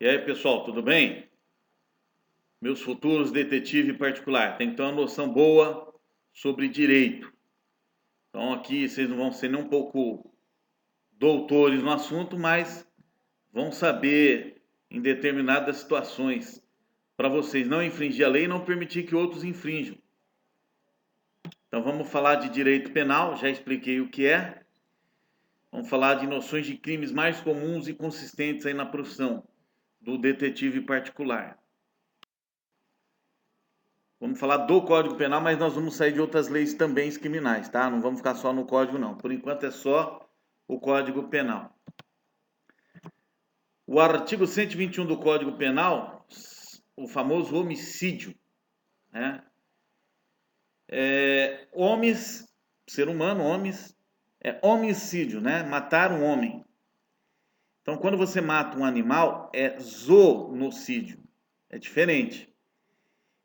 E aí, pessoal, tudo bem? Meus futuros detetive particular, tem que ter uma noção boa sobre direito. Então aqui vocês não vão ser nem um pouco doutores no assunto, mas vão saber em determinadas situações para vocês não infringir a lei e não permitir que outros infrinjam. Então vamos falar de direito penal, já expliquei o que é. Vamos falar de noções de crimes mais comuns e consistentes aí na profissão do detetive particular. Vamos falar do Código Penal, mas nós vamos sair de outras leis também criminais, tá? Não vamos ficar só no Código, não. Por enquanto é só o Código Penal. O artigo 121 do Código Penal, o famoso homicídio, né? Homens, ser humano, homens, é homicídio, né? Matar um homem. Então, quando você mata um animal, é zoonocídio. É diferente.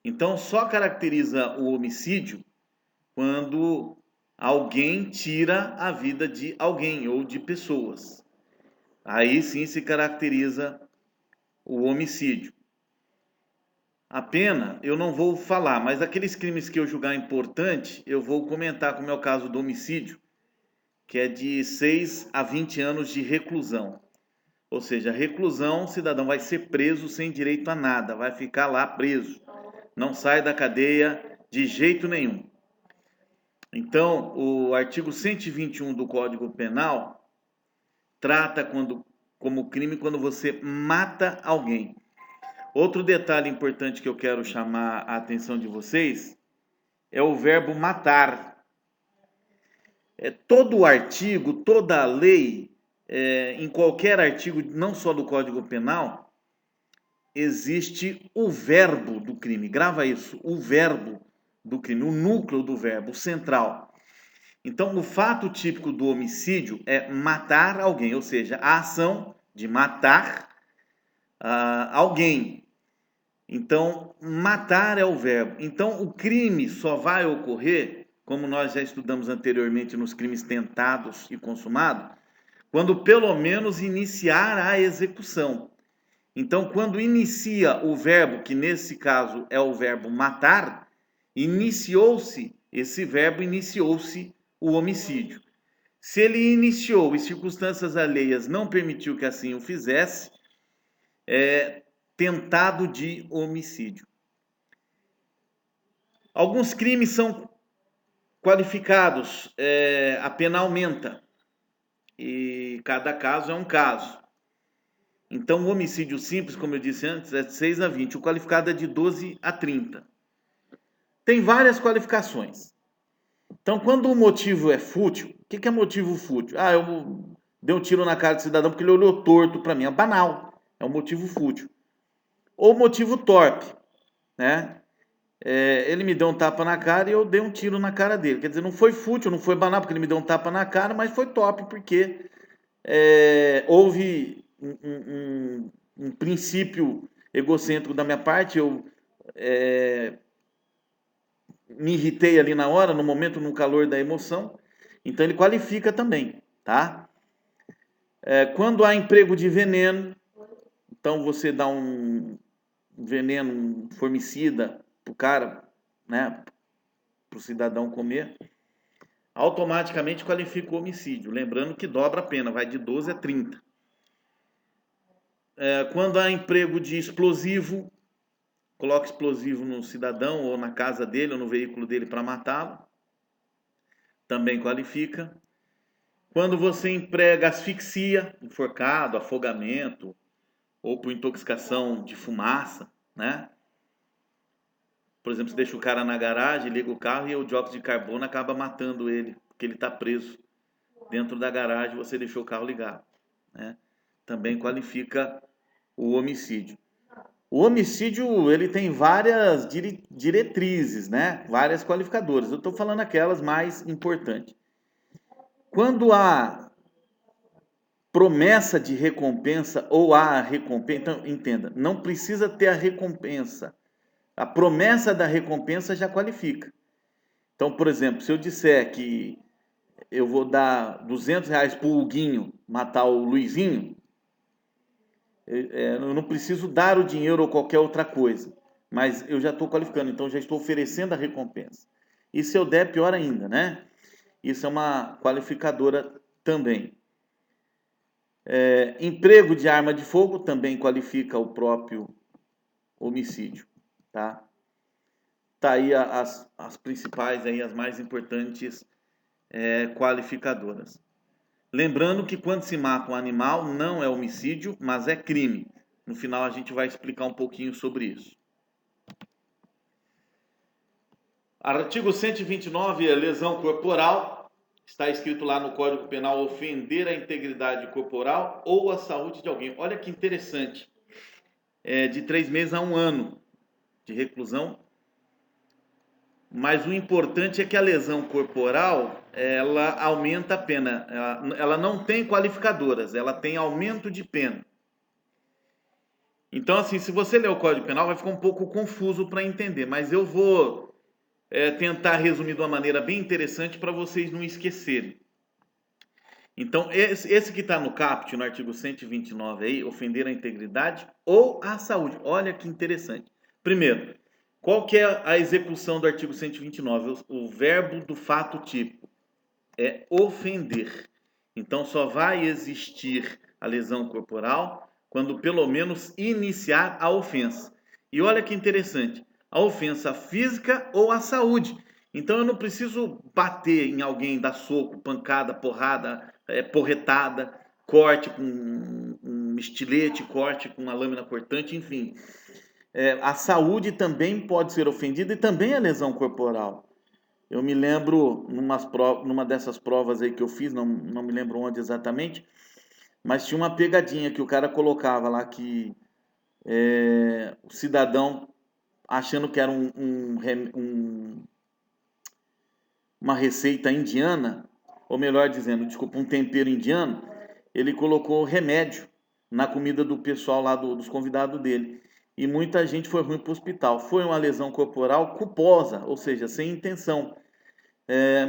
Então, só caracteriza o homicídio quando alguém tira a vida de alguém ou de pessoas. Aí sim se caracteriza o homicídio. A pena eu não vou falar, mas aqueles crimes que eu julgar importante, eu vou comentar, como é o caso do homicídio, que é de 6 a 20 anos de reclusão. Ou seja, reclusão, o cidadão vai ser preso sem direito a nada, vai ficar lá preso. Não sai da cadeia de jeito nenhum. Então, o artigo 121 do Código Penal trata como crime quando você mata alguém. Outro detalhe importante que eu quero chamar a atenção de vocês é o verbo matar. Todo artigo, toda lei, em qualquer artigo, não só do Código Penal, existe o verbo do crime. Grava isso, o verbo do crime, o núcleo do verbo, o central. Então, o fato típico do homicídio é matar alguém, ou seja, a ação de matar alguém. Então, matar é o verbo. Então, o crime só vai ocorrer, como nós já estudamos anteriormente nos crimes tentados e consumados, quando pelo menos iniciar a execução. Então, quando inicia o verbo, que nesse caso é o verbo matar, iniciou-se esse verbo, iniciou-se o homicídio. Se ele iniciou e circunstâncias alheias não permitiu que assim o fizesse, é tentado de homicídio. Alguns crimes são qualificados, a pena aumenta. E cada caso é um caso. Então, o homicídio simples, como eu disse antes, é de 6 a 20. O qualificado é de 12 a 30. Tem várias qualificações. Então, quando o motivo é fútil, o que é motivo fútil? Eu dei um tiro na cara do cidadão porque ele olhou torto para mim. É banal. É um motivo fútil. Ou motivo torpe, né? Ele me deu um tapa na cara e eu dei um tiro na cara dele. Quer dizer, não foi fútil, não foi banal porque ele me deu um tapa na cara, mas foi torpe porque houve um princípio egocêntrico da minha parte. Eu me irritei ali na hora, no momento, no calor da emoção. Então ele qualifica também, tá? Quando há emprego de veneno, então você dá um veneno, um formicida pro cara, né? Pro cidadão comer, automaticamente qualifica o homicídio. Lembrando que dobra a pena, vai de 12 a 30. Quando há emprego de explosivo, coloca explosivo no cidadão ou na casa dele ou no veículo dele para matá-lo, também qualifica. Quando você emprega asfixia, enforcado, afogamento, ou por intoxicação de fumaça, né? Por exemplo, você deixa o cara na garagem, liga o carro e o dióxido de carbono acaba matando ele, porque ele está preso dentro da garagem, você deixou o carro ligado, né? Também qualifica o homicídio. O homicídio, ele tem várias diretrizes, né? Várias qualificadoras. Eu estou falando aquelas mais importantes. Quando há promessa de recompensa ou há recompensa, então entenda, não precisa ter a recompensa. A promessa da recompensa já qualifica. Então, por exemplo, se eu disser que eu vou dar R$ 200 para o Huguinho matar o Luizinho, Eu não preciso dar o dinheiro ou qualquer outra coisa, mas eu já estou qualificando, então já estou oferecendo a recompensa. E se eu der, pior ainda, né? Isso é uma qualificadora também. Emprego de arma de fogo também qualifica o próprio homicídio, tá? Tá aí as principais, aí, as mais importantes qualificadoras. Lembrando que quando se mata um animal não é homicídio, mas é crime. No final a gente vai explicar um pouquinho sobre isso. Artigo 129, lesão corporal. Está escrito lá no Código Penal, ofender a integridade corporal ou a saúde de alguém. Olha que interessante. De 3 meses a 1 ano de reclusão. Mas o importante é que a lesão corporal, ela aumenta a pena. Ela não tem qualificadoras, ela tem aumento de pena. Então, assim, se você ler o Código Penal, vai ficar um pouco confuso para entender, mas eu vou tentar resumir de uma maneira bem interessante para vocês não esquecerem. Então, esse que está no caput, no artigo 129 aí, ofender a integridade ou a saúde. Olha que interessante. Primeiro, qual que é a execução do artigo 129? O verbo do fato típico é ofender. Então, só vai existir a lesão corporal quando pelo menos iniciar a ofensa. E olha que interessante, a ofensa física ou a saúde. Então eu não preciso bater em alguém, dar soco, pancada, porrada, porretada, corte com um estilete, corte com uma lâmina cortante, enfim. A saúde também pode ser ofendida e também a lesão corporal. Eu me lembro, numa dessas provas aí que eu fiz, não me lembro onde exatamente, mas tinha uma pegadinha que o cara colocava lá que o cidadão, achando que era uma receita indiana, ou melhor dizendo, desculpa, um tempero indiano, ele colocou remédio na comida do pessoal lá, dos convidados dele. E muita gente foi ruim para o hospital. Foi uma lesão corporal culposa, ou seja, sem intenção.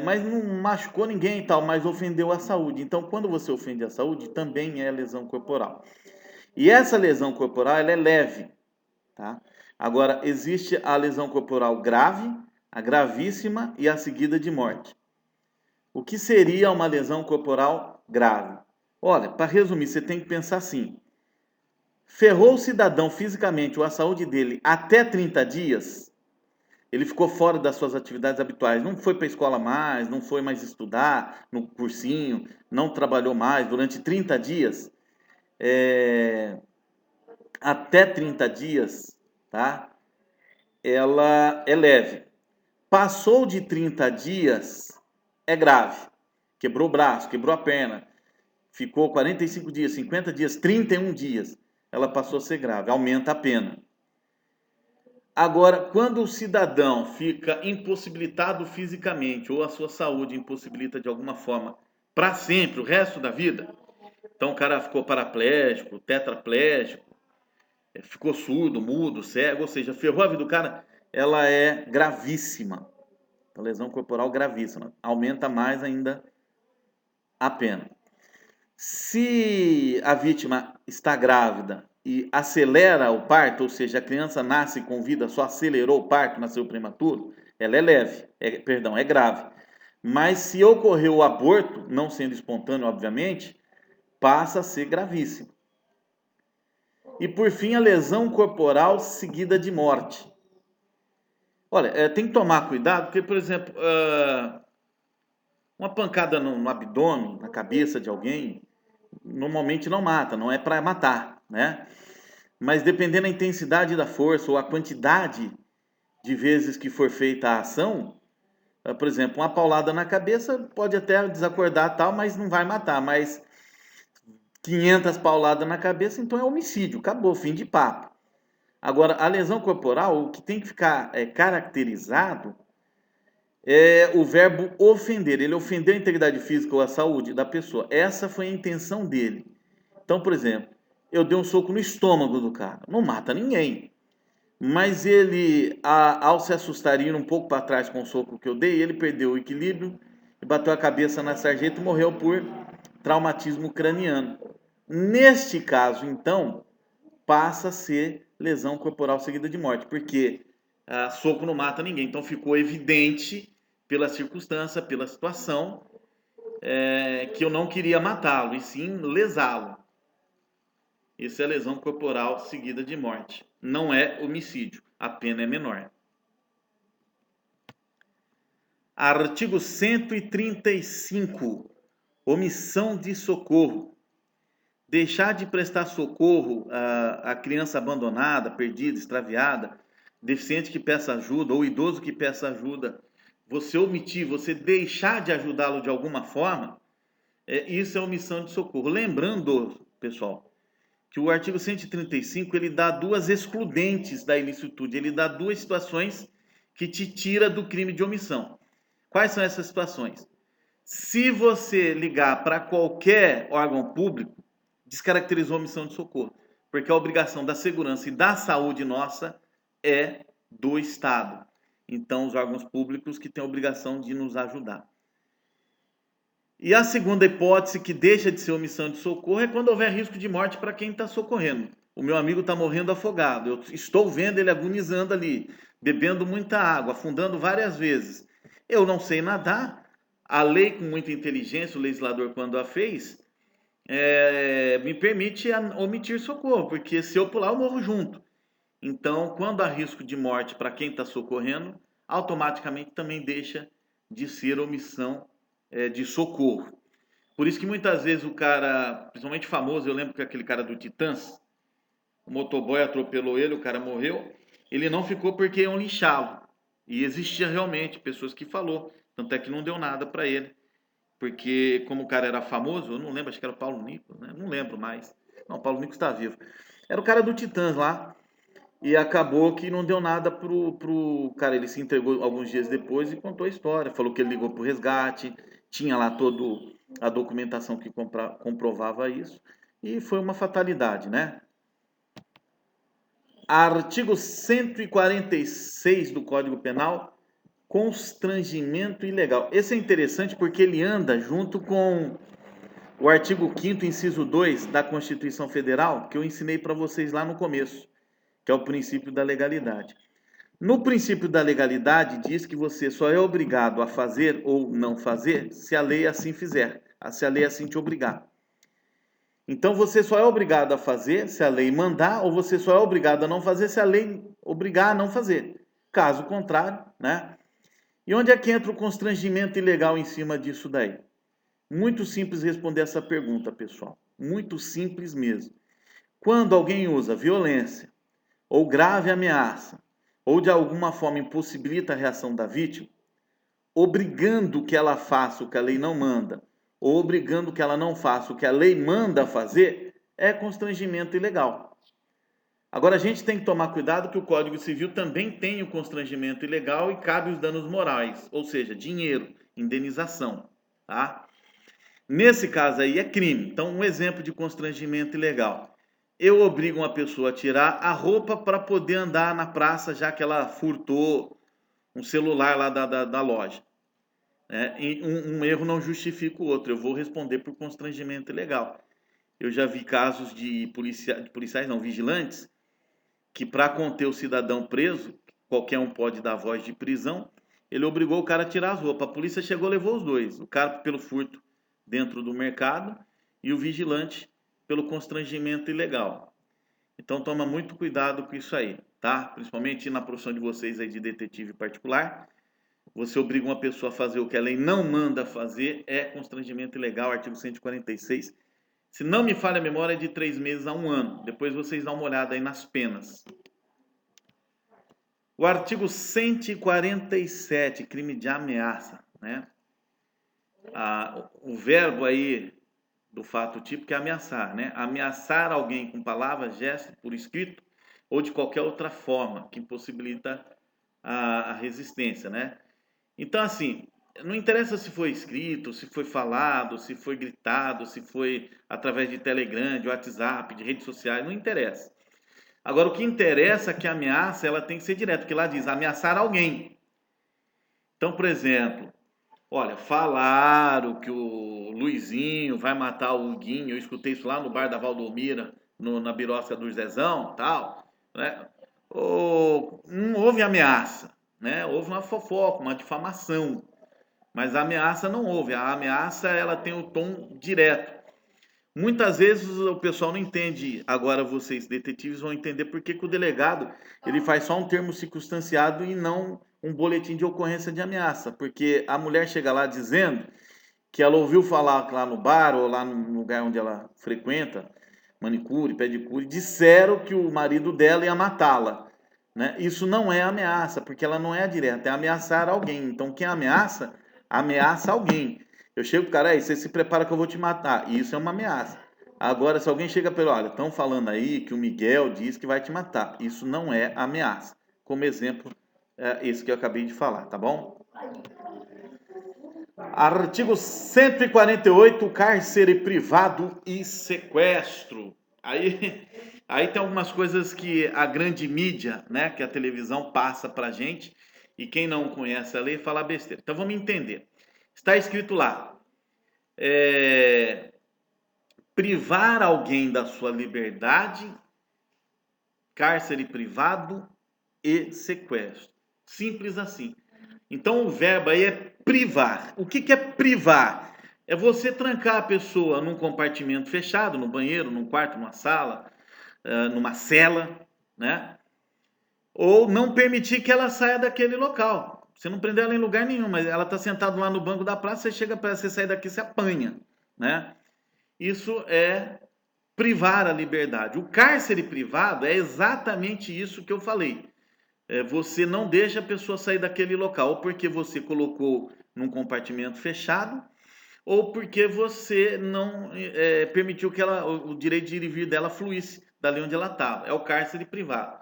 Mas não machucou ninguém e tal, mas ofendeu a saúde. Então, quando você ofende a saúde, também é lesão corporal. E essa lesão corporal, ela é leve, tá? Agora, existe a lesão corporal grave, a gravíssima e a seguida de morte. O que seria uma lesão corporal grave? Olha, para resumir, você tem que pensar assim: ferrou o cidadão fisicamente ou a saúde dele até 30 dias, ele ficou fora das suas atividades habituais, não foi para a escola mais, não foi mais estudar no cursinho, não trabalhou mais durante 30 dias, até 30 dias, tá? Ela é leve. Passou de 30 dias, é grave. Quebrou o braço, quebrou a perna, ficou 45 dias, 50 dias, 31 dias, ela passou a ser grave, aumenta a pena. Agora, quando o cidadão fica impossibilitado fisicamente ou a sua saúde impossibilita de alguma forma para sempre, o resto da vida, então o cara ficou paraplégico, tetraplégico, ficou surdo, mudo, cego, ou seja, ferrou a vida do cara, ela é gravíssima. A lesão corporal gravíssima, aumenta mais ainda a pena. Se a vítima está grávida e acelera o parto, ou seja, a criança nasce com vida, só acelerou o parto, nasceu prematuro, ela é leve, é grave. Mas se ocorreu o aborto, não sendo espontâneo, obviamente, passa a ser gravíssimo. E por fim, a lesão corporal seguida de morte. Olha, tem que tomar cuidado, porque, por exemplo, uma pancada no abdômen, na cabeça de alguém, normalmente não mata, não é para matar, né? Mas dependendo da intensidade da força ou a quantidade de vezes que for feita a ação, por exemplo, uma paulada na cabeça pode até desacordar tal, mas não vai matar, mas 500 pauladas na cabeça, então é homicídio, acabou, fim de papo. Agora, a lesão corporal, o que tem que ficar caracterizado é o verbo ofender. Ele ofendeu a integridade física ou a saúde da pessoa. Essa foi a intenção dele. Então, por exemplo, eu dei um soco no estômago do cara. Não mata ninguém. Mas ele, ao se assustar e ir um pouco para trás com o soco que eu dei, ele perdeu o equilíbrio e bateu a cabeça na sarjeta e morreu por traumatismo craniano. Neste caso, então, passa a ser lesão corporal seguida de morte, porque soco não mata ninguém. Então ficou evidente pela circunstância, pela situação, que eu não queria matá-lo, e sim lesá-lo. Isso é lesão corporal seguida de morte. Não é homicídio, a pena é menor. Artigo 135. Omissão de socorro. Deixar de prestar socorro à criança abandonada, perdida, extraviada, deficiente que peça ajuda ou idoso que peça ajuda, você omitir, você deixar de ajudá-lo de alguma forma, isso é omissão de socorro. Lembrando, pessoal, que o artigo 135 ele dá duas excludentes da ilicitude, ele dá duas situações que te tira do crime de omissão. Quais são essas situações? Se você ligar para qualquer órgão público, descaracterizou a omissão de socorro, porque a obrigação da segurança e da saúde nossa é do Estado. Então, os órgãos públicos que têm a obrigação de nos ajudar. E a segunda hipótese, que deixa de ser omissão de socorro, é quando houver risco de morte para quem está socorrendo. O meu amigo está morrendo afogado, eu estou vendo ele agonizando ali, bebendo muita água, afundando várias vezes. Eu não sei nadar, a lei, com muita inteligência, o legislador, quando a fez, me permite omitir socorro, porque se eu pular, eu morro junto. Então, quando há risco de morte para quem está socorrendo, automaticamente também deixa de ser omissão de socorro. Por isso que muitas vezes o cara, principalmente famoso, eu lembro que aquele cara do Titãs, o motoboy atropelou ele, o cara morreu, ele não ficou porque iam linchá-lo. E existia realmente pessoas que falou, tanto é que não deu nada para ele. Porque como o cara era famoso, eu não lembro, acho que era o Paulo Nicolas, né? Não lembro mais. Não, o Paulo Nicolas está vivo. Era o cara do Titãs lá. E acabou que não deu nada pro cara. Ele se entregou alguns dias depois e contou a história. Falou que ele ligou pro resgate, tinha lá toda a documentação que comprovava isso. E foi uma fatalidade, né? Artigo 146 do Código Penal, constrangimento ilegal. Esse é interessante porque ele anda junto com o artigo 5º, inciso 2 da Constituição Federal, que eu ensinei para vocês lá no começo, que é o princípio da legalidade. No princípio da legalidade diz que você só é obrigado a fazer ou não fazer se a lei assim fizer, se a lei assim te obrigar. Então você só é obrigado a fazer se a lei mandar, ou você só é obrigado a não fazer se a lei obrigar a não fazer. Caso contrário, né? E onde é que entra o constrangimento ilegal em cima disso daí? Muito simples responder essa pergunta, pessoal. Muito simples mesmo. Quando alguém usa violência ou grave ameaça, ou de alguma forma impossibilita a reação da vítima, obrigando que ela faça o que a lei não manda, ou obrigando que ela não faça o que a lei manda fazer, é constrangimento ilegal. Agora a gente tem que tomar cuidado que o Código Civil também tem o constrangimento ilegal e cabe os danos morais, ou seja, dinheiro, indenização, tá? Nesse caso aí é crime. Então, um exemplo de constrangimento ilegal. Eu obrigo uma pessoa a tirar a roupa para poder andar na praça, já que ela furtou um celular lá da loja. E um erro não justifica o outro. Eu vou responder por constrangimento ilegal. Eu já vi casos de policiais, não, vigilantes, que para conter o cidadão preso, qualquer um pode dar voz de prisão, ele obrigou o cara a tirar as roupas. A polícia chegou e levou os dois. O cara pelo furto dentro do mercado e o vigilante pelo constrangimento ilegal. Então toma muito cuidado com isso aí, tá? Principalmente na profissão de vocês aí de detetive particular. Você obriga uma pessoa a fazer o que a lei não manda fazer, é constrangimento ilegal, artigo 146. Se não me falha a memória, é de 3 meses a 1 ano. Depois vocês dão uma olhada aí nas penas. O artigo 147, crime de ameaça, né? O verbo aí do fato típico é ameaçar, né? Ameaçar alguém com palavras, gesto, por escrito ou de qualquer outra forma que impossibilita a resistência, né? Então, assim, não interessa se foi escrito, se foi falado, se foi gritado, se foi através de Telegram, de WhatsApp, de redes sociais, não interessa. Agora, o que interessa é que a ameaça ela tem que ser direta, porque lá diz ameaçar alguém. Então, por exemplo, olha, falaram que o Luizinho vai matar o Huguinho. Eu escutei isso lá no bar da Valdomira, na birosca do Zezão, tal, né? Ou, não houve ameaça, né? Houve uma fofoca, uma difamação, mas a ameaça não houve. A ameaça ela tem o tom direto. Muitas vezes o pessoal não entende. Agora vocês, detetives, vão entender por que que o delegado ele faz só um termo circunstanciado e não um boletim de ocorrência de ameaça, porque a mulher chega lá dizendo que ela ouviu falar lá no bar ou lá no lugar onde ela frequenta, manicure, pedicure, disseram que o marido dela ia matá-la, né? Isso não é ameaça, porque ela não é direta, é ameaçar alguém. Então quem ameaça, ameaça alguém. Eu chego pro cara, aí, você se prepara que eu vou te matar. Isso é uma ameaça. Agora, se alguém chega para ele, olha, estão falando aí que o Miguel diz que vai te matar. Isso não é ameaça. Como exemplo, é esse que eu acabei de falar, tá bom? Artigo 148, cárcere privado e sequestro. Aí tem algumas coisas que a grande mídia, né, que a televisão passa pra gente, e quem não conhece a lei fala besteira. Então vamos entender. Está escrito lá, privar alguém da sua liberdade, cárcere privado e sequestro. Simples assim. Então o verbo aí é privar. O que que é privar? É você trancar a pessoa num compartimento fechado, no banheiro, num quarto, numa sala, numa cela, né? Ou não permitir que ela saia daquele local. Você não prendeu ela em lugar nenhum, mas ela está sentada lá no banco da praça, você chega para você sair daqui, você apanha, né? Isso é privar a liberdade. O cárcere privado é exatamente isso que eu falei. Você não deixa a pessoa sair daquele local, ou porque você colocou num compartimento fechado, ou porque você não permitiu que o direito de ir e vir dela fluísse dali onde ela estava. É o cárcere privado.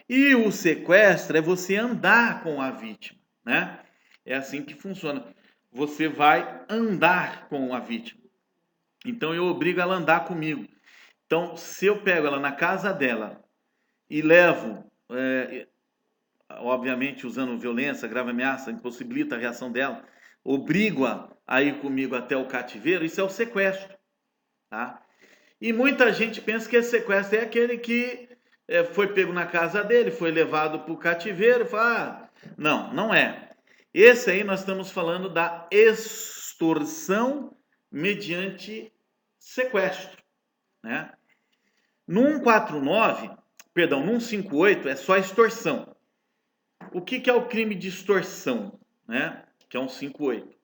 E o sequestro é você andar com a vítima, né? É assim que funciona. Você vai andar com a vítima. Então eu obrigo ela a andar comigo. Então, se eu pego ela na casa dela e levo, obviamente usando violência, grave ameaça, impossibilita a reação dela, obrigo-a a ir comigo até o cativeiro, isso é o sequestro, tá? E muita gente pensa que esse sequestro é aquele que foi pego na casa dele, foi levado para o cativeiro, e fala, não, não é. Esse aí nós estamos falando da extorsão mediante sequestro, né? No 149, perdão, no 158 é só extorsão. O que que é o crime de extorsão, né? Que é um 158.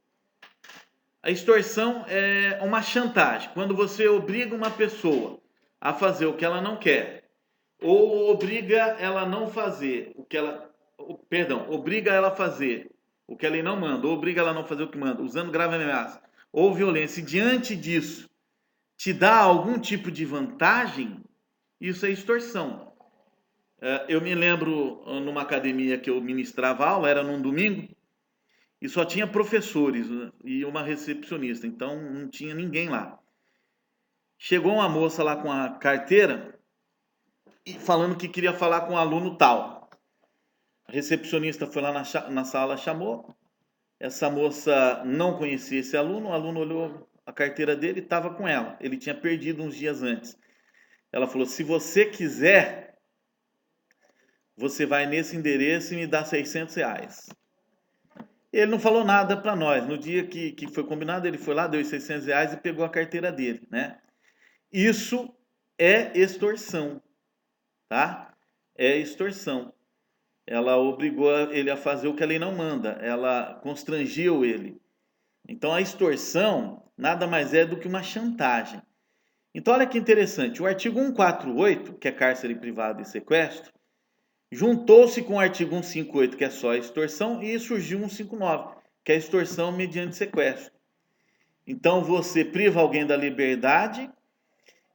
A extorsão é uma chantagem, quando você obriga uma pessoa a fazer o que ela não quer, ou obriga ela a não fazer o que ela, perdão, obriga ela a fazer o que ela não manda, ou obriga ela a não fazer o que manda, usando grave ameaça ou violência, e diante disso te dá algum tipo de vantagem, isso é extorsão. Eu me lembro numa academia que eu ministrava aula, era num domingo, e só tinha professores, né, e uma recepcionista, então não tinha ninguém lá. Chegou uma moça lá com a carteira e falando que queria falar com um aluno tal. A recepcionista foi lá na sala, chamou. Essa moça não conhecia esse aluno, o aluno olhou a carteira dele e estava com ela. Ele tinha perdido uns dias antes. Ela falou: se você quiser, você vai nesse endereço e me dá R$ 600. Ele não falou nada para nós. No dia que foi combinado, ele foi lá, deu os R$ 600 e pegou a carteira dele, né? Isso é extorsão, tá? É extorsão. Ela obrigou ele a fazer o que a lei não manda. Ela constrangeu ele. Então a extorsão nada mais é do que uma chantagem. Então olha que interessante. O artigo 148, que é cárcere privado e sequestro, juntou-se com o artigo 158, que é só a extorsão, e surgiu 159, que é a extorsão mediante sequestro. Então você priva alguém da liberdade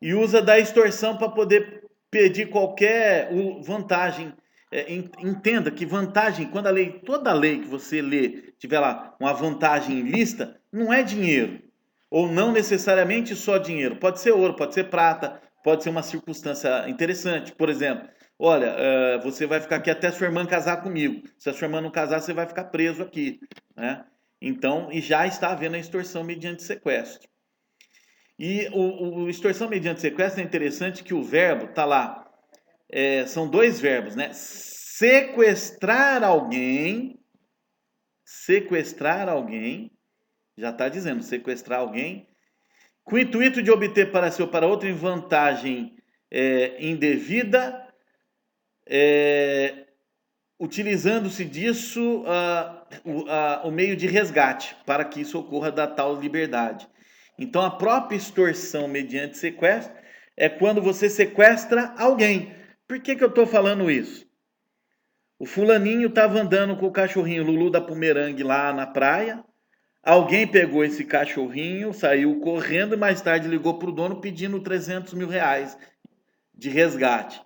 e usa da extorsão para poder pedir qualquer vantagem. Entenda que vantagem, quando toda lei que você lê tiver lá uma vantagem ilícita, não é dinheiro. Ou não necessariamente só dinheiro. Pode ser ouro, pode ser prata, pode ser uma circunstância interessante. Por exemplo, olha, você vai ficar aqui até sua irmã casar comigo. Se a sua irmã não casar, você vai ficar preso aqui, né? Então, e já está havendo a extorsão mediante sequestro. E o extorsão mediante sequestro é interessante que o verbo está lá. São dois verbos, né? Sequestrar alguém, já está dizendo, sequestrar alguém, com o intuito de obter para si ou para outro em vantagem indevida, utilizando-se disso o meio de resgate, para que isso ocorra da tal liberdade. Então, a própria extorsão mediante sequestro é quando você sequestra alguém. Por que eu estou falando isso? O fulaninho estava andando com o cachorrinho Lulu da Pomerangue lá na praia. Alguém pegou esse cachorrinho, saiu correndo e mais tarde ligou para o dono pedindo 300 mil reais de resgate.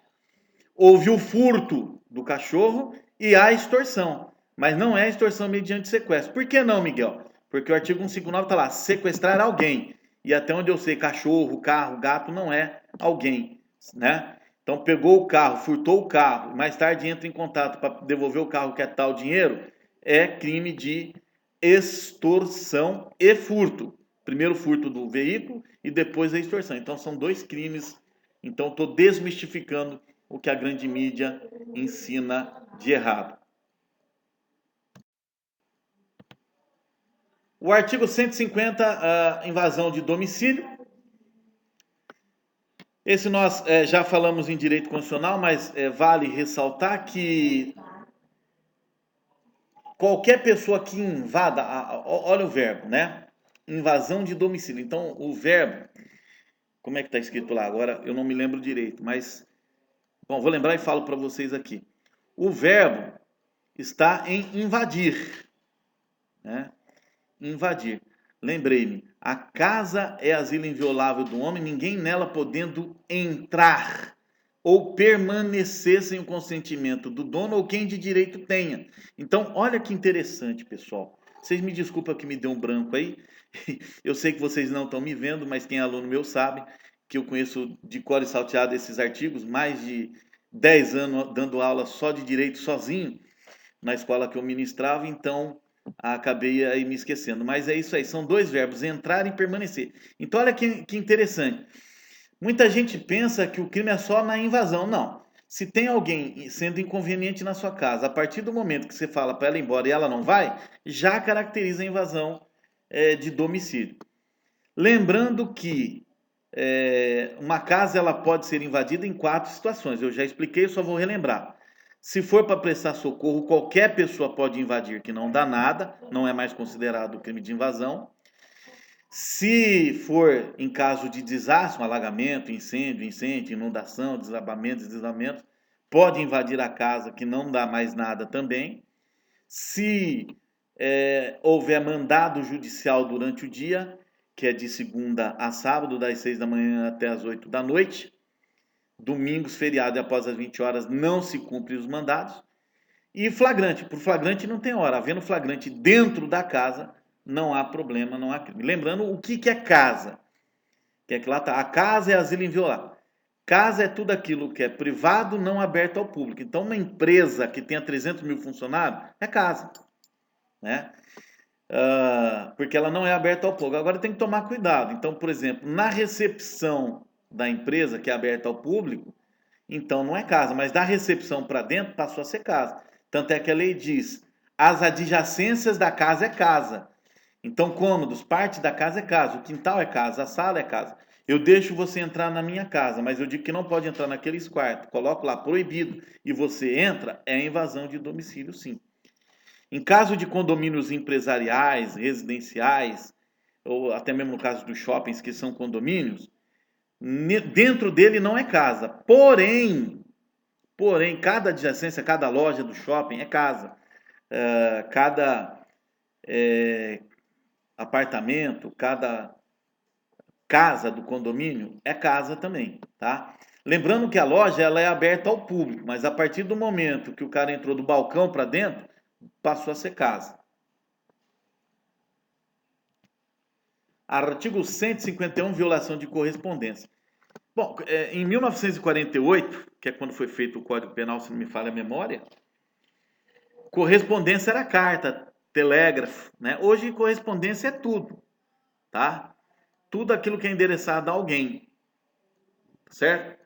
Houve o furto do cachorro e a extorsão, mas não é extorsão mediante sequestro. Por que não, Miguel? Porque o artigo 159 está lá, sequestrar alguém. E até onde eu sei, cachorro, carro, gato não é alguém, né? Então pegou o carro, furtou o carro, mais tarde entra em contato para devolver o carro que é tal dinheiro, é crime de extorsão e furto. Primeiro furto do veículo e depois a extorsão. Então são dois crimes. Então estou desmistificando o que a grande mídia ensina de errado. O artigo 150, invasão de domicílio. Esse nós já falamos em direito constitucional, mas vale ressaltar que qualquer pessoa que invada, olha o verbo, né? Invasão de domicílio. Então, o verbo, como é que está escrito lá? Agora eu não me lembro direito, mas, bom, vou lembrar e falo para vocês aqui. O verbo está em invadir, né? Invadir. Lembrei-me, a casa é asilo inviolável do homem, ninguém nela podendo entrar ou permanecer sem o consentimento do dono ou quem de direito tenha. Então, olha que interessante, pessoal. Vocês me desculpem que me deu um branco aí. Eu sei que vocês não estão me vendo, mas quem é aluno meu sabe que eu conheço de cor e salteado esses artigos, mais de 10 anos dando aula só de direito sozinho na escola que eu ministrava, então acabei aí me esquecendo. Mas é isso aí, são dois verbos, entrar e permanecer. Então olha que interessante. Muita gente pensa que o crime é só na invasão. Não. Se tem alguém sendo inconveniente na sua casa, a partir do momento que você fala para ela ir embora e ela não vai, já caracteriza a invasão de domicílio. Lembrando que uma casa ela pode ser invadida em 4 situações. Eu já expliquei, só vou relembrar. Se for para prestar socorro, qualquer pessoa pode invadir, que não dá nada, não é mais considerado crime de invasão. Se for em caso de desastre, um alagamento, incêndio, inundação, desabamento, deslizamento, pode invadir a casa, que não dá mais nada também. Se houver mandado judicial durante o dia, que é de segunda a sábado, das 6 da manhã até as 8 da noite. Domingos, feriado e após as 20 horas não se cumprem os mandados. E flagrante. Por flagrante não tem hora. Havendo flagrante dentro da casa, não há problema, não há crime. Lembrando o que é casa. Que é que lá está. A casa é asilo inviolável. Casa é tudo aquilo que é privado, não aberto ao público. Então, uma empresa que tenha 300 mil funcionários é casa, né? Porque ela não é aberta ao público. Agora tem que tomar cuidado. Então, por exemplo, na recepção da empresa, que é aberta ao público, então não é casa, mas da recepção para dentro passou a ser casa. Tanto é que a lei diz: as adjacências da casa é casa. Então, cômodos, parte da casa é casa, o quintal é casa, a sala é casa. Eu deixo você entrar na minha casa, mas eu digo que não pode entrar naqueles quartos. Coloco lá proibido e você entra, é invasão de domicílio, sim. Em caso de condomínios empresariais, residenciais, ou até mesmo no caso dos shoppings, que são condomínios, dentro dele não é casa. Porém, cada adjacência, cada loja do shopping é casa. Cada apartamento, cada casa do condomínio é casa também, tá? Lembrando que a loja ela é aberta ao público, mas a partir do momento que o cara entrou do balcão para dentro, passou a ser casa. Artigo 151, violação de correspondência. Bom, em 1948, que é quando foi feito o Código Penal, se não me falha a memória, correspondência era carta, telégrafo, né? Hoje correspondência é tudo, tá? tudo aquilo que é endereçado a alguém, certo?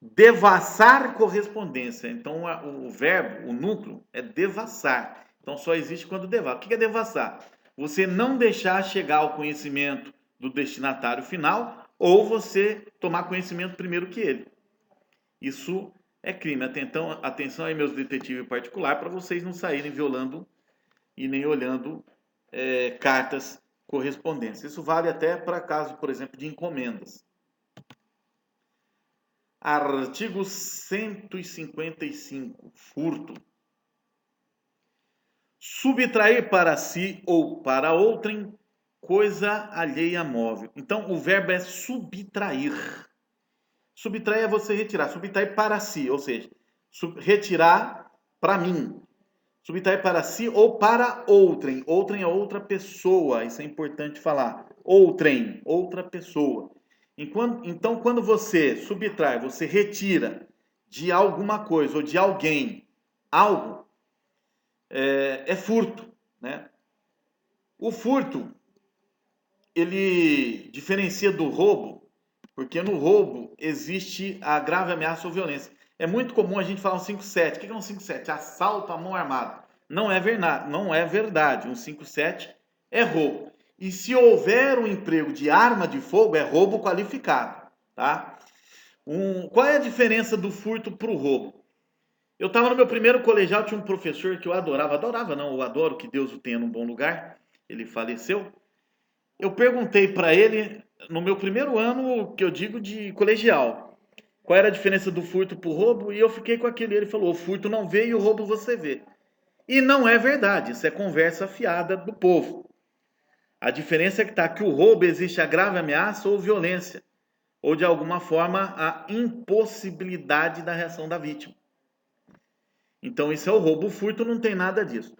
Devassar correspondência. Então, o verbo, o núcleo, é devassar. Então, só existe quando devassa. O que é devassar? Você não deixar chegar ao conhecimento do destinatário final ou você tomar conhecimento primeiro que ele. Isso é crime. Então, atenção aí, meus detetives particulares, para vocês não saírem violando e nem olhando cartas correspondências. Isso vale até para caso, por exemplo, de encomendas. Artigo 155. Furto. Subtrair para si ou para outrem coisa alheia móvel. Então, o verbo é subtrair. Subtrair é você retirar. Subtrair para si, ou seja, retirar para mim. Subtrair para si ou para outrem. Outrem é outra pessoa, isso é importante falar. Outrem, outra pessoa. Então, quando você subtrai, você retira de alguma coisa ou de alguém algo, é furto, né? O furto, ele diferencia do roubo, porque no roubo existe a grave ameaça ou violência. É muito comum a gente falar um 5-7. O que é um 5-7? Assalto à mão armada. Não é verdade. Não é verdade. Um 5-7 é roubo. E se houver um emprego de arma de fogo, é roubo qualificado. Tá? Qual é a diferença do furto para o roubo? Eu estava no meu primeiro colegial, tinha um professor que eu adorava não, eu adoro, que Deus o tenha num bom lugar, ele faleceu. Eu perguntei para ele, no meu primeiro ano, que eu digo de colegial, qual era a diferença do furto para o roubo, e eu fiquei com aquele, ele falou, o furto não vê e o roubo você vê. E não é verdade, isso é conversa fiada do povo. A diferença é que o roubo existe a grave ameaça ou violência, ou de alguma forma a impossibilidade da reação da vítima. Então isso é o roubo. O furto não tem nada disso.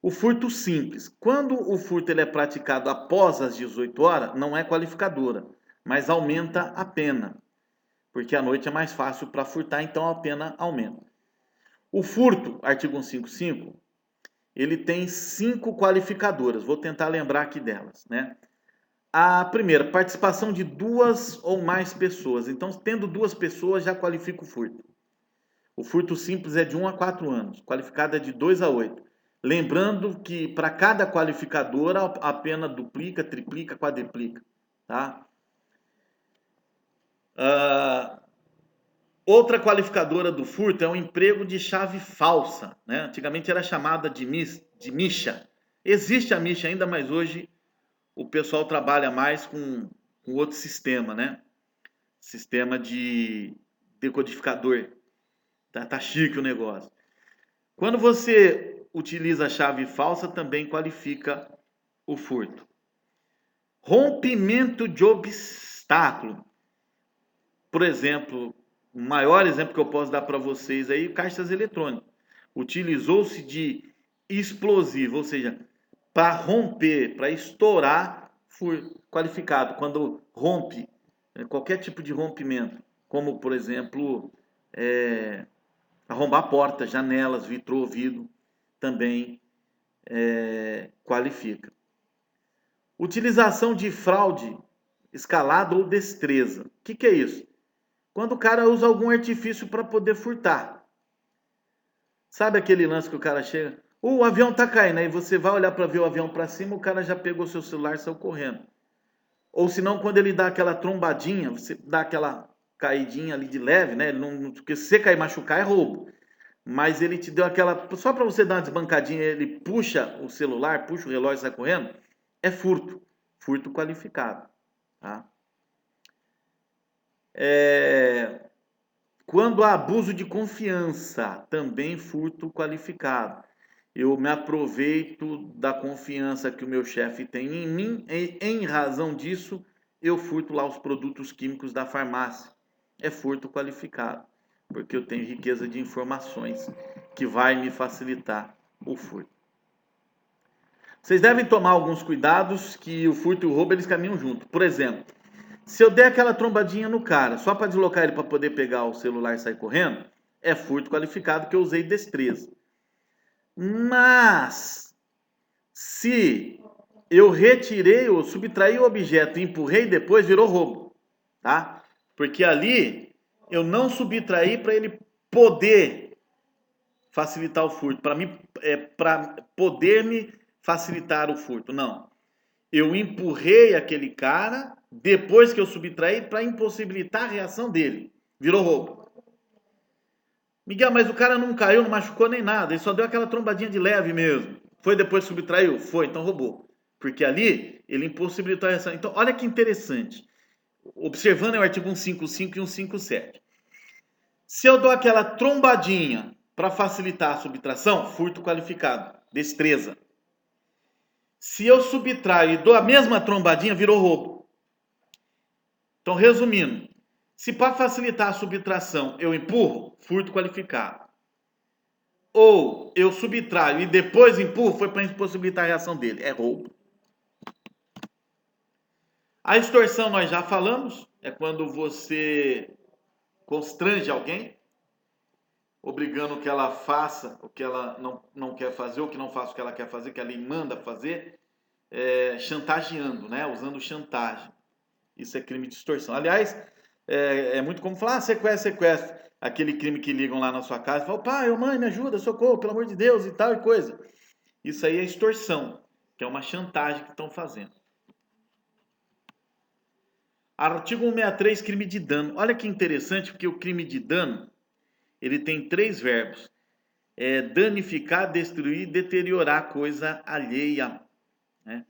O furto simples. Quando o furto ele é praticado após as 18 horas, não é qualificadora, mas aumenta a pena. Porque à noite é mais fácil para furtar, então a pena aumenta. O furto, artigo 155, ele tem 5 qualificadoras. Vou tentar lembrar aqui delas, né? A primeira, participação de 2 ou mais pessoas. Então, tendo 2 pessoas, já qualifica o furto. O furto simples é de 1 a 4 anos, qualificado é de 2 a 8. Lembrando que para cada qualificadora a pena duplica, triplica, quadriplica. Tá? Outra qualificadora do furto é o emprego de chave falsa. Né? Antigamente era chamada de micha. Existe a micha ainda, mas hoje o pessoal trabalha mais com outro sistema, né? Sistema de decodificador. Tá chique o negócio. Quando você utiliza a chave falsa, também qualifica o furto. Rompimento de obstáculo. Por exemplo, o maior exemplo que eu posso dar para vocês aí, caixas eletrônicas. Utilizou-se de explosivo, ou seja, para romper, para estourar, qualificado. Quando rompe, qualquer tipo de rompimento, como por exemplo, arrombar portas, janelas, vitrô, vidro, também qualifica. Utilização de fraude, escalada ou destreza. O que é isso? Quando o cara usa algum artifício para poder furtar. Sabe aquele lance que o cara chega, o avião tá caindo, aí você vai olhar para ver o avião para cima, o cara já pegou seu celular e saiu correndo. Ou senão, quando ele dá aquela trombadinha, você dá aquela caidinha ali de leve, né? Porque se você cair e machucar é roubo. Mas ele te deu aquela. Só para você dar uma desbancadinha, ele puxa o celular, puxa o relógio e sai correndo, é furto. Furto qualificado. Tá? Quando há abuso de confiança, também furto qualificado. Eu me aproveito da confiança que o meu chefe tem em mim, e em razão disso, eu furto lá os produtos químicos da farmácia. É furto qualificado, porque eu tenho riqueza de informações que vai me facilitar o furto. Vocês devem tomar alguns cuidados que o furto e o roubo eles caminham junto. Por exemplo, se eu der aquela trombadinha no cara só para deslocar ele para poder pegar o celular e sair correndo, é furto qualificado que eu usei destreza. Mas se eu retirei ou subtraí o objeto e empurrei depois, virou roubo, tá? Porque ali eu não subtraí para ele poder facilitar o furto, para poder me facilitar o furto. Não. Eu empurrei aquele cara depois que eu subtraí para impossibilitar a reação dele. Virou roubo. Miguel, mas o cara não caiu, não machucou nem nada. Ele só deu aquela trombadinha de leve mesmo. Foi depois que subtraiu? Foi, então roubou. Porque ali ele impossibilitou a reação. Então, olha que interessante. Observando o artigo 155 e 157. Se eu dou aquela trombadinha para facilitar a subtração, furto qualificado, destreza. Se eu subtraio e dou a mesma trombadinha, virou roubo. Então, resumindo, se para facilitar a subtração eu empurro, furto qualificado. Ou eu subtraio e depois empurro, foi para impossibilitar a reação dele. É roubo. A extorsão nós já falamos, é quando você constrange alguém, obrigando que ela faça o que ela não quer fazer, ou que não faça o que ela quer fazer, que a lei manda fazer, chantageando, né? Usando chantagem. Isso é crime de extorsão. Aliás, é muito comum falar, sequestro, sequestro. Aquele crime que ligam lá na sua casa e falam, pai, mãe, me ajuda, socorro, pelo amor de Deus e tal e coisa. Isso aí é extorsão, que é uma chantagem que estão fazendo. Artigo 163, crime de dano. Olha que interessante, porque o crime de dano, ele tem 3 verbos. Danificar, destruir, deteriorar coisa alheia. Né?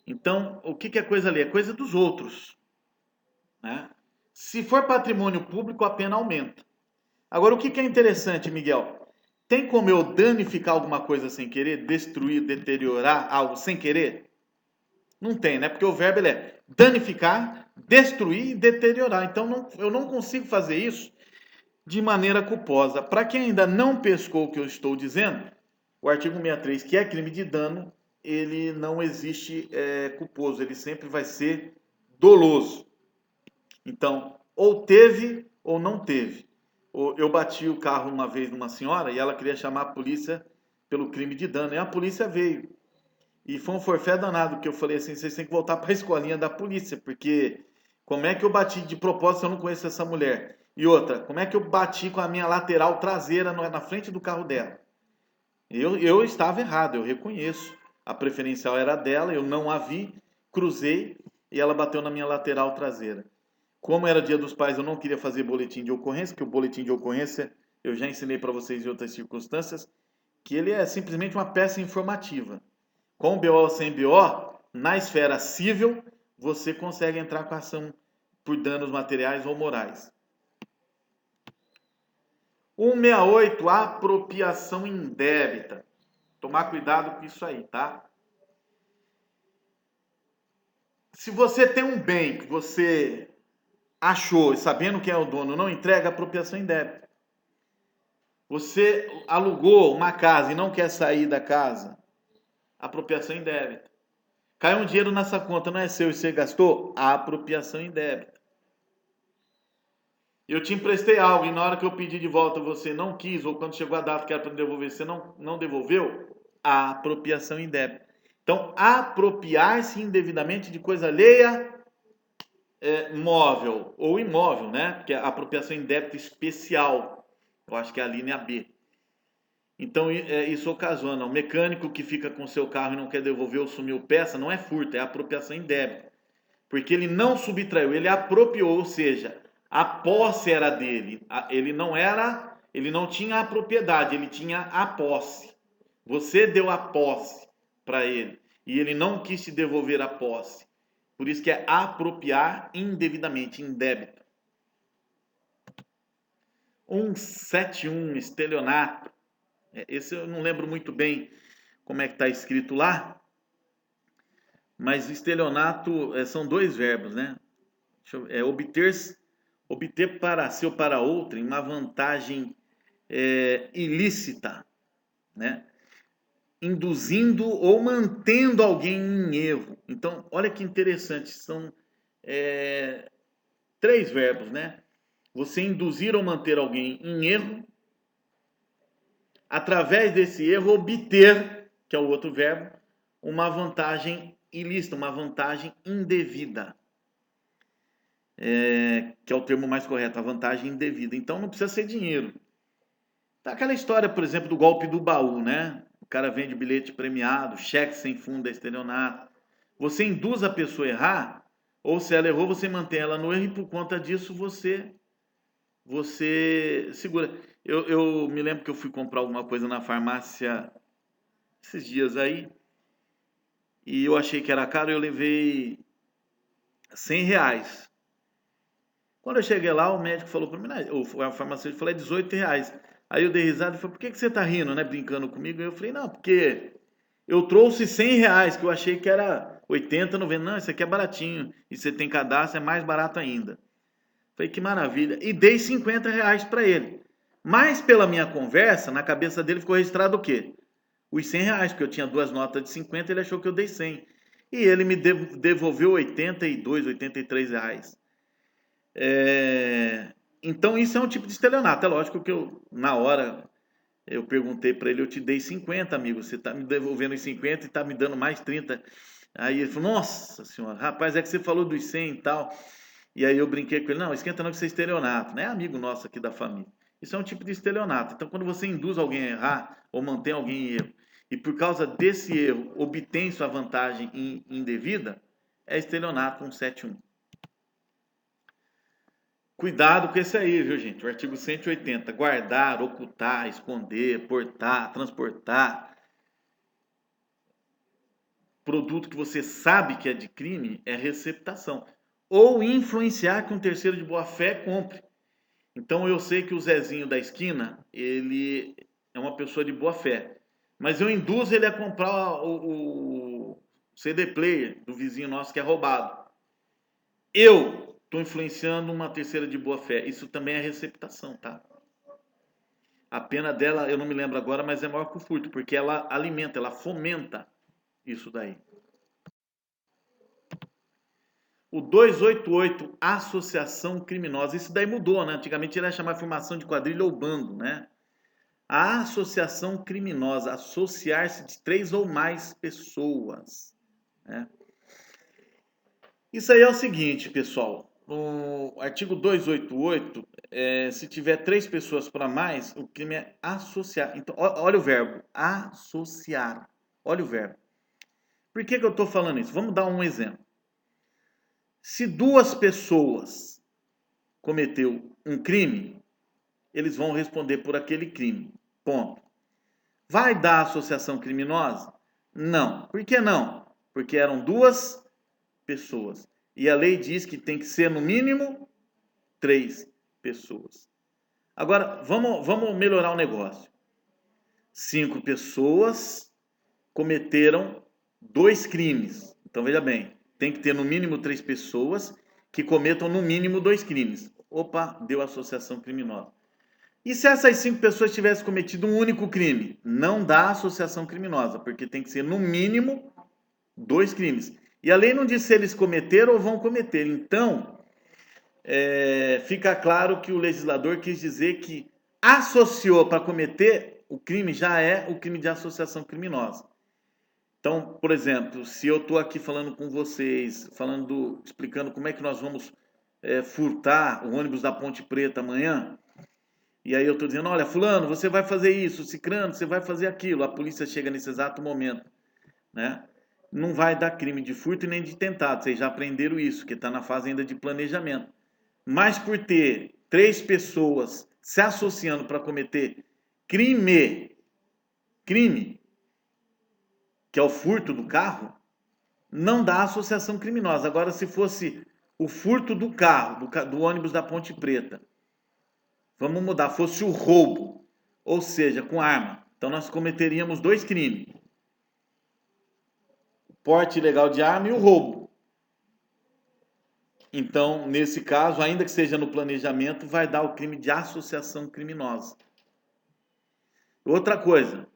Então, o que é coisa alheia? É coisa dos outros. Né? Se for patrimônio público, a pena aumenta. Agora, o que é interessante, Miguel? Tem como eu danificar alguma coisa sem querer? Destruir, deteriorar algo sem querer? Não tem, né? Porque o verbo ele é danificar, destruir e deteriorar. Então, eu não consigo fazer isso de maneira culposa. Para quem ainda não pescou o que eu estou dizendo, o artigo 63, que é crime de dano, ele não existe culposo, ele sempre vai ser doloso. Então, ou teve ou não teve. Eu bati o carro uma vez numa senhora e ela queria chamar a polícia pelo crime de dano. E a polícia veio. E foi um forfé danado, que eu falei assim, vocês têm que voltar para a escolinha da polícia, porque como é que eu bati de propósito se eu não conheço essa mulher? E outra, como é que eu bati com a minha lateral traseira na frente do carro dela? Eu estava errado, eu reconheço. A preferencial era dela, eu não a vi, cruzei e ela bateu na minha lateral traseira. Como era Dia dos Pais, eu não queria fazer boletim de ocorrência, que o boletim de ocorrência eu já ensinei para vocês em outras circunstâncias, que ele é simplesmente uma peça informativa. Com BO ou sem BO, na esfera civil, você consegue entrar com a ação por danos materiais ou morais. 168, apropriação indébita. Tomar cuidado com isso aí, tá? Se você tem um bem que você achou e sabendo quem é o dono não entrega, apropriação indébita. Você alugou uma casa e não quer sair da casa, apropriação indébita. Caiu um dinheiro nessa conta, não é seu e você gastou, apropriação indébita. Eu te emprestei algo e na hora que eu pedi de volta você não quis, ou quando chegou a data que era para devolver, você não devolveu, apropriação indébita. Então, apropriar-se indevidamente de coisa alheia, móvel ou imóvel, né? Porque a apropriação indébita especial, eu acho que é a linha B. Então, isso ocasiona. O mecânico que fica com seu carro e não quer devolver ou sumiu peça, não é furto, é apropriação indébita. Porque ele não subtraiu, ele apropriou, ou seja, a posse era dele. Ele não tinha a propriedade, ele tinha a posse. Você deu a posse para ele e ele não quis te devolver a posse. Por isso que é apropriar indevidamente, indébito. 171, estelionato. Esse eu não lembro muito bem como é que está escrito lá, mas estelionato são 2 verbos, né? Obter para si ou para outrem uma vantagem ilícita, né? Induzindo ou mantendo alguém em erro. Então, olha que interessante, são 3 verbos, né? Você induzir ou manter alguém em erro, através desse erro obter, que é o outro verbo, uma vantagem ilícita, uma vantagem indevida. Que é o termo mais correto, a vantagem indevida. Então não precisa ser dinheiro. Tá aquela história, por exemplo, do golpe do baú, né? O cara vende bilhete premiado, cheque sem fundo, é estelionato. Você induz a pessoa a errar, ou se ela errou, você mantém ela no erro e por conta disso você segura. Eu me lembro que eu fui comprar alguma coisa na farmácia esses dias aí e eu achei que era caro e eu levei R$ 100. Quando eu cheguei lá, o médico falou para mim, o farmacêutico falou, é R$ 18. Aí eu dei risada e falei, por que você tá rindo, né? Brincando comigo. Eu falei, não, porque eu trouxe R$ 100, que eu achei que era 80, 90. Não, isso aqui é baratinho. E você tem cadastro, é mais barato ainda. Falei, que maravilha. E dei R$ 50 para ele. Mas pela minha conversa, na cabeça dele ficou registrado o quê? Os R$ 100, porque eu tinha duas notas de 50, ele achou que eu dei 100. E ele me devolveu R$ 83. Então isso é um tipo de estelionato. É lógico que na hora, eu perguntei para ele, eu te dei 50, amigo, você está me devolvendo os 50 e está me dando mais 30. Aí ele falou, nossa senhora, rapaz, é que você falou dos 100 e tal. E aí eu brinquei com ele, não, esquenta não que isso é estelionato, não é amigo nosso aqui da família. Isso é um tipo de estelionato. Então quando você induz alguém a errar, ou mantém alguém em erro, e por causa desse erro obtém sua vantagem indevida, é estelionato 171. Cuidado com esse aí, viu, gente? O artigo 180. Guardar, ocultar, esconder, portar, transportar. Produto que você sabe que é de crime é receptação. Ou influenciar que um terceiro de boa fé compre. Então eu sei que o Zezinho da esquina, ele é uma pessoa de boa fé. Mas eu induzo ele a comprar o CD player do vizinho nosso que é roubado. Eu estou influenciando uma terceira de boa fé. Isso também é receptação, tá? A pena dela, eu não me lembro agora, mas é maior que o furto, porque ela alimenta, ela fomenta isso daí. O 288, associação criminosa. Isso daí mudou, né? Antigamente ele ia chamar formação de quadrilha ou bando, né? A associação criminosa, associar-se de 3 ou mais pessoas, né? Isso aí é o seguinte, pessoal. No artigo 288, se tiver 3 pessoas para mais, o crime é associar. Então, olha o verbo, associar. Olha o verbo. Por que eu estou falando isso? Vamos dar um exemplo. Se 2 pessoas cometeu um crime, eles vão responder por aquele crime. Ponto. Vai dar associação criminosa? Não. Por que não? Porque eram 2 pessoas. E a lei diz que tem que ser no mínimo 3 pessoas. Agora, vamos melhorar o negócio. 5 pessoas cometeram 2 crimes. Então, veja bem, tem que ter no mínimo 3 pessoas que cometam no mínimo 2 crimes. Opa, deu associação criminosa. E se essas 5 pessoas tivessem cometido um único crime? Não dá associação criminosa, porque tem que ser no mínimo 2 crimes. E a lei não diz se eles cometeram ou vão cometer. Então, fica claro que o legislador quis dizer que associou para cometer o crime já é o crime de associação criminosa. Então, por exemplo, se eu estou aqui falando com vocês, explicando como é que nós vamos furtar o ônibus da Ponte Preta amanhã, e aí eu estou dizendo, olha, fulano, você vai fazer isso, cicrano, você vai fazer aquilo. A polícia chega nesse exato momento, né? Não vai dar crime de furto e nem de tentado. Vocês já aprenderam isso, que está na fase ainda de planejamento. Mas por ter 3 pessoas se associando para cometer crime, que é o furto do carro, não dá associação criminosa. Agora, se fosse o furto do carro, do ônibus da Ponte Preta, vamos mudar, fosse o roubo, ou seja, com arma. Então nós cometeríamos 2 crimes. O porte ilegal de arma e o roubo. Então, nesse caso, ainda que seja no planejamento, vai dar o crime de associação criminosa. Outra coisa.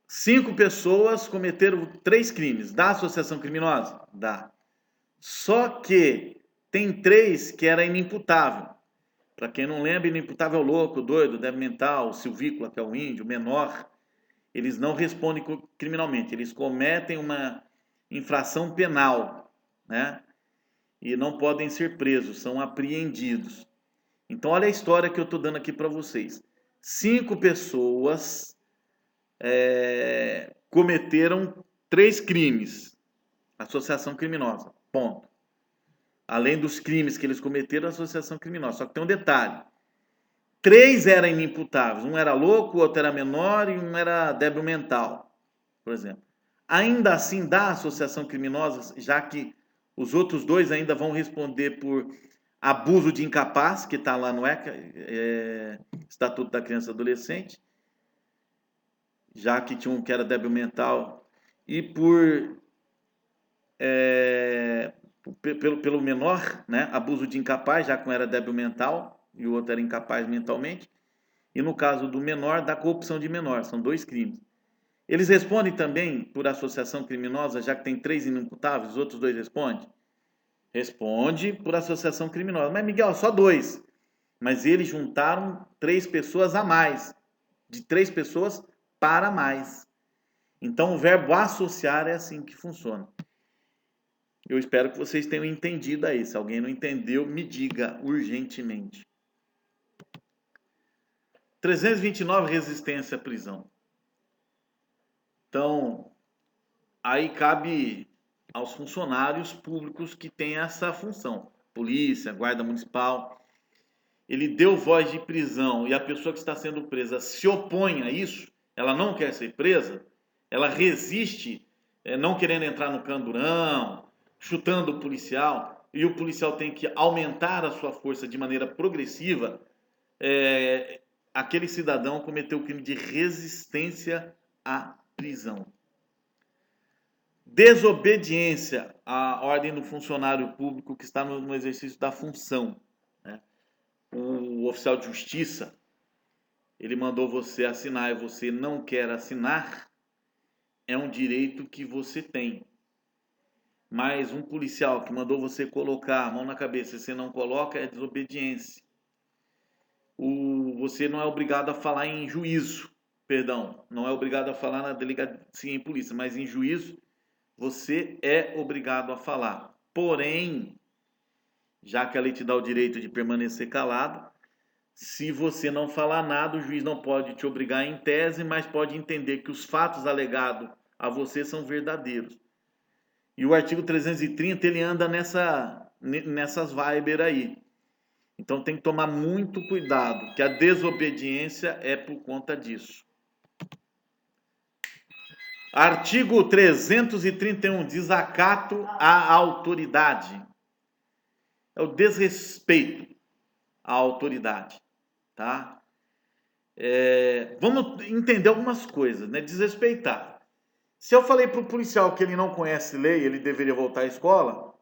5 pessoas cometeram 3 crimes. Dá associação criminosa? Dá. Só que tem 3 que era inimputável. Para quem não lembra, inimputável é o louco, o doido, o débil mental, o silvícola, que é o índio, o menor. Eles não respondem criminalmente. Eles cometem uma infração penal, né? E não podem ser presos, são apreendidos. Então, olha a história que eu estou dando aqui para vocês. 5 pessoas cometeram 3 crimes. Associação criminosa, ponto. Além dos crimes que eles cometeram, associação criminosa. Só que tem um detalhe. 3 eram inimputáveis. Um era louco, o outro era menor e um era débil mental, por exemplo. Ainda assim dá associação criminosa, já que os outros 2 ainda vão responder por abuso de incapaz, que está lá no Estatuto da Criança e Adolescente, já que tinha um que era débil mental, e pelo menor, né, abuso de incapaz, já que um era débil mental e o outro era incapaz mentalmente, e no caso do menor, da corrupção de menor, são 2 crimes. Eles respondem também por associação criminosa, já que tem 3 inimputáveis, os outros 2 respondem? Responde por associação criminosa. Mas, Miguel, só 2. Mas eles juntaram 3 pessoas a mais. De 3 pessoas para mais. Então, o verbo associar é assim que funciona. Eu espero que vocês tenham entendido aí. Se alguém não entendeu, me diga urgentemente. 329, resistência à prisão. Então, aí cabe aos funcionários públicos que têm essa função. Polícia, guarda municipal. Ele deu voz de prisão e a pessoa que está sendo presa se opõe a isso, ela não quer ser presa, ela resiste, não querendo entrar no candurão, chutando o policial, e o policial tem que aumentar a sua força de maneira progressiva, aquele cidadão cometeu o crime de resistência à prisão. Desobediência à ordem do funcionário público que está no exercício da função, né? O oficial de justiça, ele mandou você assinar e você não quer assinar, é um direito que você tem. Mas um policial que mandou você colocar a mão na cabeça e você não coloca, é desobediência. Você não é obrigado a falar em juízo, perdão, não é obrigado a falar na delegacia em polícia, mas em juízo você é obrigado a falar. Porém, já que a lei te dá o direito de permanecer calado, se você não falar nada, o juiz não pode te obrigar em tese, mas pode entender que os fatos alegados a você são verdadeiros. E o artigo 330, ele anda nessas vibes aí. Então tem que tomar muito cuidado, que a desobediência é por conta disso. Artigo 331, desacato à autoridade. É o desrespeito à autoridade, tá? Vamos entender algumas coisas, né? Desrespeitar. Se eu falei para o policial que ele não conhece lei, ele deveria voltar à escola,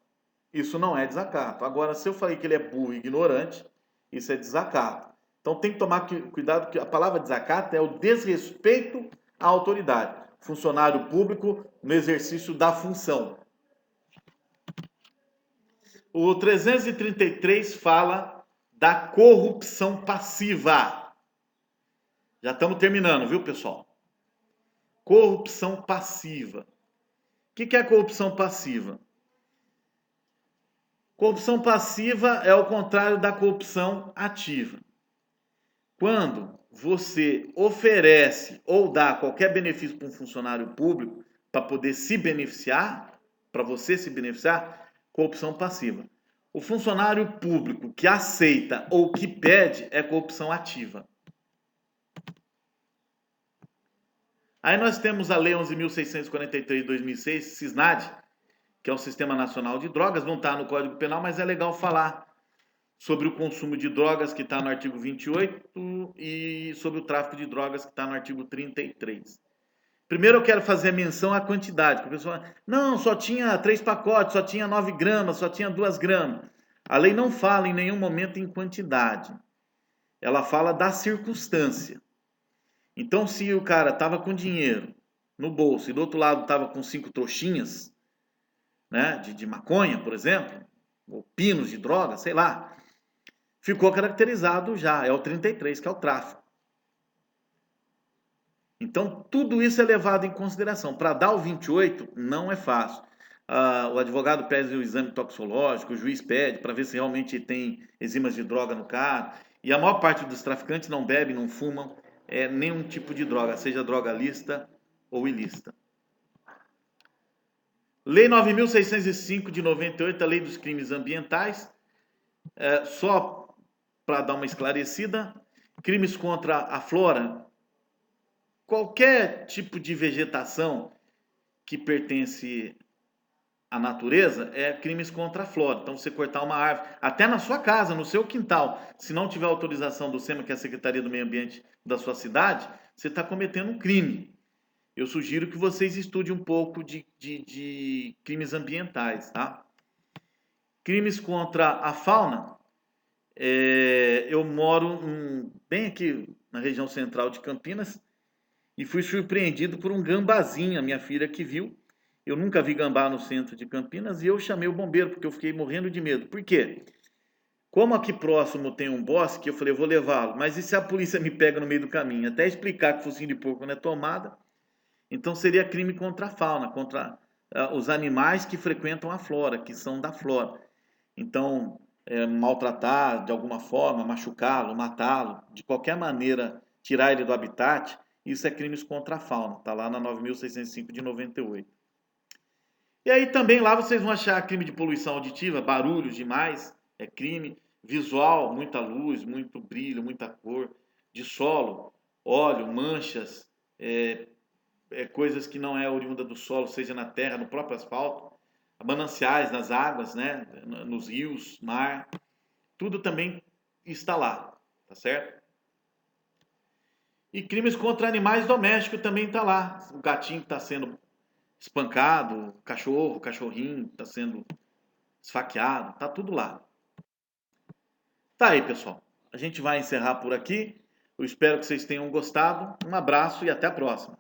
isso não é desacato. Agora, se eu falei que ele é burro e ignorante, isso é desacato. Então tem que tomar cuidado que a palavra desacato é o desrespeito à autoridade. Funcionário público no exercício da função. O 333 fala da corrupção passiva. Já estamos terminando, viu, pessoal? Corrupção passiva. O que é corrupção passiva? Corrupção passiva é o contrário da corrupção ativa. Quando você oferece ou dá qualquer benefício para um funcionário público para poder se beneficiar, para você se beneficiar, corrupção passiva. O funcionário público que aceita ou que pede é corrupção ativa. Aí nós temos a Lei 11.643 de 2006, SISNAD, que é o Sistema Nacional de Drogas, não está no Código Penal, mas é legal falar sobre o consumo de drogas, que está no artigo 28, e sobre o tráfico de drogas, que está no artigo 33. Primeiro eu quero fazer menção à quantidade, porque o pessoal fala, não, só tinha 3 pacotes, só tinha 9 gramas, só tinha 2 gramas. A lei não fala em nenhum momento em quantidade. Ela fala da circunstância. Então, se o cara estava com dinheiro no bolso e do outro lado estava com 5 trouxinhas, né, de maconha, por exemplo, ou pinos de droga, sei lá, ficou caracterizado já, é o 33, que é o tráfico. Então, tudo isso é levado em consideração. Para dar o 28, não é fácil. o advogado pede o exame toxicológico, o juiz pede para ver se realmente tem enzimas de droga no cara. E a maior parte dos traficantes não bebem, não fumam nenhum tipo de droga, seja droga lícita ou ilícita. Lei 9.605 de 98, a Lei dos Crimes Ambientais, só para dar uma esclarecida, crimes contra a flora, qualquer tipo de vegetação que pertence à natureza é crimes contra a flora. Então, você cortar uma árvore, até na sua casa, no seu quintal, se não tiver autorização do SEMA, que é a Secretaria do Meio Ambiente da sua cidade, você está cometendo um crime. Eu sugiro que vocês estudem um pouco de crimes ambientais, tá? Crimes contra a fauna. Eu moro bem aqui na região central de Campinas e fui surpreendido por um gambazinho, a minha filha que viu. Eu nunca vi gambá no centro de Campinas e eu chamei o bombeiro porque eu fiquei morrendo de medo. Por quê? Como aqui próximo tem um bosque, eu falei, eu vou levá-lo. Mas e se a polícia me pega no meio do caminho? Até explicar que focinho de porco não é tomada. Então seria crime contra a fauna, contra os animais que frequentam a flora, que são da flora. Então, maltratar de alguma forma, machucá-lo, matá-lo, de qualquer maneira, tirar ele do habitat, isso é crimes contra a fauna. Está lá na 9.605 de 98. E aí também lá vocês vão achar crime de poluição auditiva, barulhos demais, é crime. Visual, muita luz, muito brilho, muita cor. De solo, óleo, manchas, coisas que não é oriunda do solo, seja na terra, no próprio asfalto, mananciais nas águas, né, nos rios, mar, tudo também está lá, tá certo? E crimes contra animais domésticos também está lá. O gatinho que está sendo espancado, o cachorro, o cachorrinho está sendo esfaqueado, tá tudo lá. Tá aí, pessoal. A gente vai encerrar por aqui. Eu espero que vocês tenham gostado. Um abraço e até a próxima.